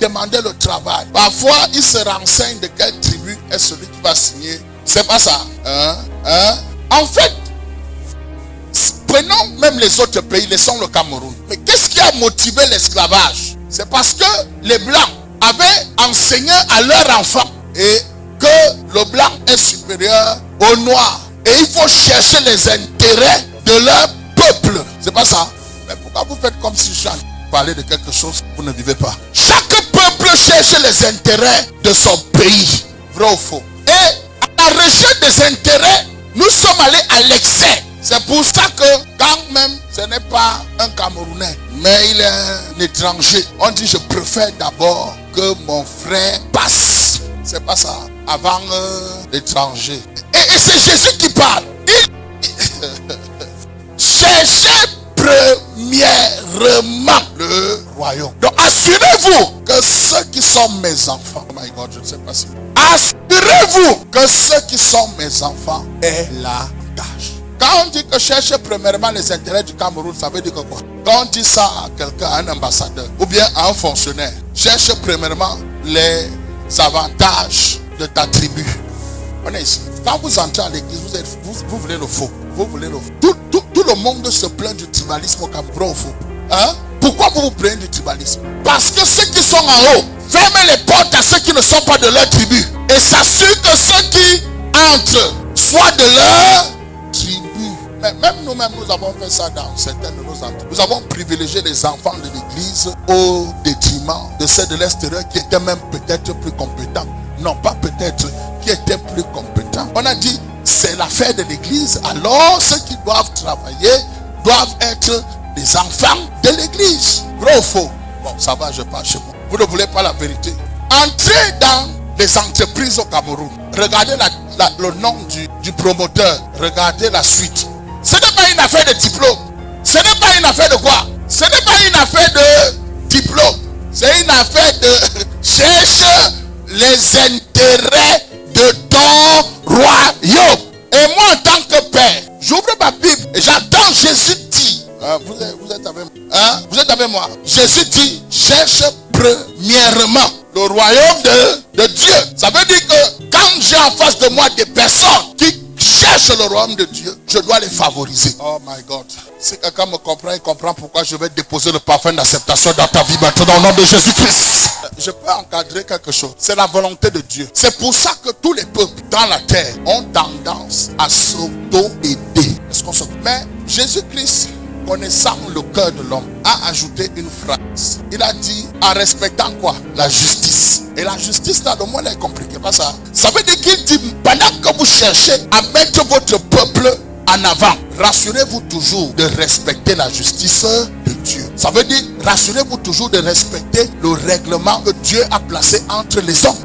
demander le travail. Parfois, il se renseigne de quelle tribu est celui qui va signer. C'est pas ça. En fait, prenons même les autres pays, laissons le Cameroun. Mais qu'est-ce qui a motivé l'esclavage? C'est parce que les Blancs avaient enseigné à leurs enfants et que le blanc est supérieur au noir. Et il faut chercher les intérêts de leur peuple. C'est pas ça. Mais pourquoi vous faites comme si je parlais de quelque chose que vous ne vivez pas? Chaque peuple cherche les intérêts de son pays. Vrai ou faux? Et à la recherche des intérêts, nous sommes allés à l'excès. C'est pour ça que quand même ce n'est pas un Camerounais, mais il est un étranger. On dit je préfère d'abord que mon frère passe. C'est pas ça. Avant l'étranger. Et c'est Jésus qui parle. Cherchez premièrement le royaume. Donc assurez-vous que ceux qui sont mes enfants, oh my God, je ne sais pas si. Assurez-vous que ceux qui sont mes enfants aient la tâche. Quand on dit que cherchez premièrement les intérêts du Cameroun, ça veut dire que quoi? Quand on dit ça à quelqu'un, à un ambassadeur, ou bien à un fonctionnaire, cherche premièrement les avantages de ta tribu. On est ici. Quand vous entrez à l'église, vous voulez le faux. Vous voulez le faux. Tout le monde se plaint du tribalisme au Cameroun. Faux. Hein? Pourquoi vous vous plaignez du tribalisme? Parce que ceux qui sont en haut ferment les portes à ceux qui ne sont pas de leur tribu. Et s'assurent que ceux qui entrent soient de leur tribu. Mais même nous-mêmes, nous avons fait ça dans certaines de nos entreprises. Nous avons privilégié les enfants de l'église au détriment de ceux de l'extérieur qui étaient même peut-être plus compétents. Non, pas peut-être, qui étaient plus compétents. On a dit, c'est l'affaire de l'église. Alors, ceux qui doivent travailler doivent être des enfants de l'église. Vrai ou faux? Bon, ça va, je parle chez moi. Vous ne voulez pas la vérité. Entrez dans les entreprises au Cameroun. Regardez le nom du promoteur. Regardez la suite. Ce n'est pas une affaire de diplôme. Ce n'est pas une affaire de quoi? Ce n'est pas une affaire de diplôme. C'est une affaire de cherche les intérêts de ton royaume. Et moi, en tant que père, j'ouvre ma Bible et j'entends Jésus dire, vous êtes avec moi, vous êtes avec moi. Jésus dit, cherche premièrement le royaume de Dieu. Ça veut dire que quand j'ai en face de moi des personnes qui cherchent le royaume de Dieu, je dois les favoriser. Oh my God. Si quelqu'un me comprend, il comprend pourquoi je vais déposer le parfum d'acceptation dans ta vie maintenant au nom de Jésus-Christ. Je peux encadrer quelque chose. C'est la volonté de Dieu. C'est pour ça que tous les peuples dans la terre ont tendance à s'auto-aider. Est-ce qu'on se... Mais Jésus-Christ, connaissant le cœur de l'homme, a ajouté une phrase. Il a dit, en respectant quoi? La justice. Et la justice, là, le mot est compliqué, pas ça. Ça veut dire qu'il dit, pendant que vous cherchez à mettre votre peuple en avant, rassurez-vous toujours de respecter la justice de Dieu. Ça veut dire, rassurez-vous toujours de respecter le règlement que Dieu a placé entre les hommes.